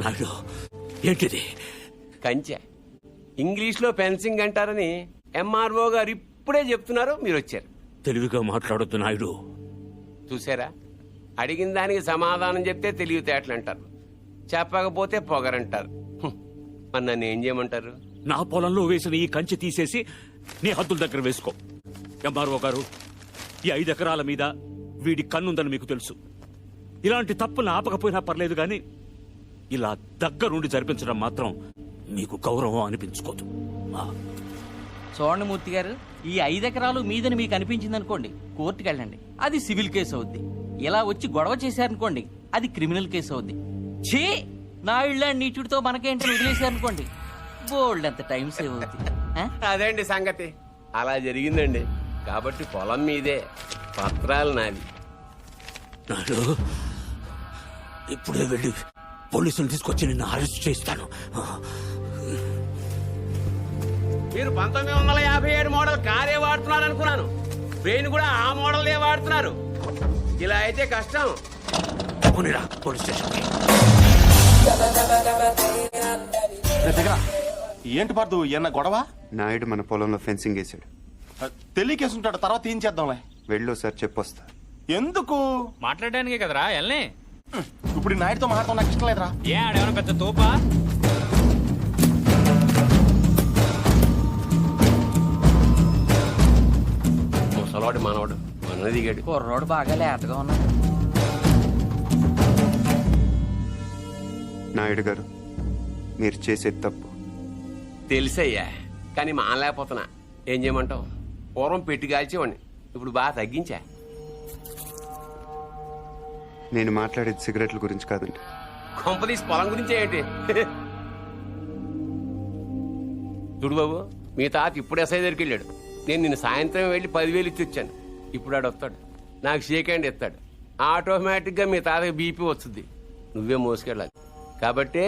నాయుడు ఏంటిది? కంచె. ఇంగ్లీష్లో ఫెన్సింగ్ అంటారని ఎంఆర్ఓ గారు ఇప్పుడే చెప్తున్నారు, మీరు వచ్చారు. తెలివిగా మాట్లాడొద్దు నాయుడు. చూసారా, అడిగిన దానికి సమాధానం చెప్తే తెలివితేటలు అంటారు, చెప్పకపోతే పొగరంటారు. మరి నన్ను ఏం చేయమంటారు? నా పొలంలో వేసిన ఈ కంచె తీసేసి నీ హద్దుల దగ్గర వేసుకో. ఎంఆర్ఓ గారు, ఈ 5 ఎకరాల మీద వీడి కన్నుందని మీకు తెలుసు. ఇలాంటి తప్పును ఆపకపోయినా పర్లేదు గాని ఇలా దగ్గరుండి జరిపించడం మాత్రం మీకు గౌరవం అనిపించుకోదు. చూడండి మూర్తి గారు, ఈ 5 ఎకరాలు మీదని మీకు అనిపించింది అనుకోండి, కోర్టుకు వెళ్ళండి, అది సివిల్ కేసు అవుద్ది. ఇలా వచ్చి గొడవ చేశారనుకోండి, అది క్రిమినల్ కేసు అవుద్ది. ఛీ, నా ఇళ్ళ నీచుడితో మనకేంటని వదిలేశారనుకోండి, బోల్డ్ అంత టైం సేవ్ అవుద్ది. అదేండి సంగతి. అలా జరిగిందండి. కాబట్టి పొలం మీదే, పత్రాలు నాది. నాడు ఇప్పుడే వెళ్ళి పోలీసులు తీసుకొచ్చి నిన్ను అరెస్ట్ చేస్తాను. మీరు 1957 మోడల్ కారే వాడుతున్నారు అనుకున్నాను. బ్రెయిన్ కూడా ఆ మోడలే వాడుతున్నారు. ఇలా అయితే కష్టం. Police station. ఏంటి పర్దు, ఏమన్నా గొడవ? నాయుడు మన పొలంలో ఫెన్సింగ్ వేసాడు. తెలియకేసుంటాడు, తర్వాత ఏం చేద్దాంలే. వెళ్ళు సార్, చెప్పొస్తా. ఎందుకు? మాట్లాడడానికే కదరా ఎల్నే. ఇప్పుడు ఈ నాయుడుతో మాట్లాడటం నాకు ఇష్టం లేదురా. ఏ ఆడేమన్నా పెద్ద తోపా? ముసలాడు మనవాడు మన దిగాడు. కుర్రోడు బాగా లేతగా ఉన్నాడు. నాయుడు గారు, మీరు చేసేది తప్పు. తెలుసయ్యా, కానీ మానలేకపోతున్నా. ఏం చేయమంటావు? పూర్వం పెట్టి కాల్చేవాడిని, ఇప్పుడు బాగా తగ్గించా. నేను మాట్లాడేది సిగరెట్ల గురించి కాదండి. కొంపదీసి పొలం గురించి ఏంటి? చూడు బాబు, మీ తాత ఇప్పుడు ఎస్ఐ దగ్గరికి వెళ్ళాడు. నేను నిన్న సాయంత్రం వెళ్ళి 10,000 ఇచ్చి వచ్చాను. ఇప్పుడు ఆడు వస్తాడు, నాకు షేక్ హ్యాండ్ ఇస్తాడు. ఆటోమేటిక్గా మీ తాతకి బీపీ వస్తుంది. నువ్వే మోసుకెళ్ళాలి. కాబట్టి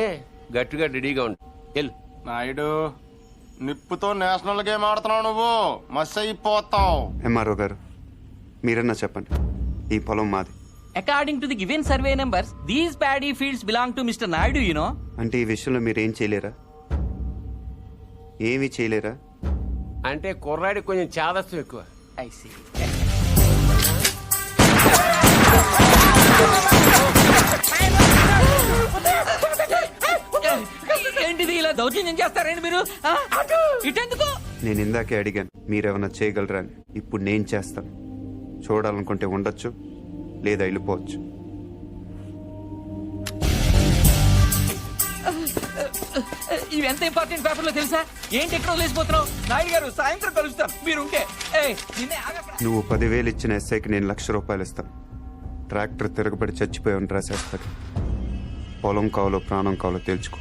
గట్టిగా రెడీగా ఉండు. వెళ్ళు. నాయుడు, నిప్పుతో నేషనల్ గేమ్ ఆడుతున్నావు నువ్వు, మస్ అయిపోతావు. ఎంఆర్ఓ గారు, మీరన్నా చెప్పండి, ఈ పొలం మాది. According to the given survey numbers, these paddy fields belong to Mr. Naidu, you know. అంటే ఈ విషయంలో మీరు ఏం చేయలేరా? ఏమీ చేయలేరా? అంటే కుర్రాడికి కొంచెం చాదస్తం ఎక్కువ. I see. ఏంటిది, ఇలా దౌర్జన్యం చేస్తారండి మీరు? ఇటెందుకు? నేను ఇందాకే అడిగాను మీరేమన్నా చేయగలరా అని. ఇప్పుడు నేను చేస్తాను. చూడాలనుకుంటే ఉండొచ్చు, లేదా వెళ్ళిపోవచ్చు. ఇవి ఎంత ఇంపార్టెంట్ పేపర్లో తెలుసా? ఏంటి ఎక్కడ వదిలేసిపోతున్నావు? నాయుడు గారు, సాయంత్రం కలుస్తాం, మీరుంటే. నువ్వు 10,000 ఇచ్చిన ఎస్ఐకి నేను ₹1,00,000 ఇస్తాను. ట్రాక్టర్ తిరగబడి చచ్చిపోయామని రాసేస్తాడు. పొలం కావాలో ప్రాణం కావాలో తెలుసుకో.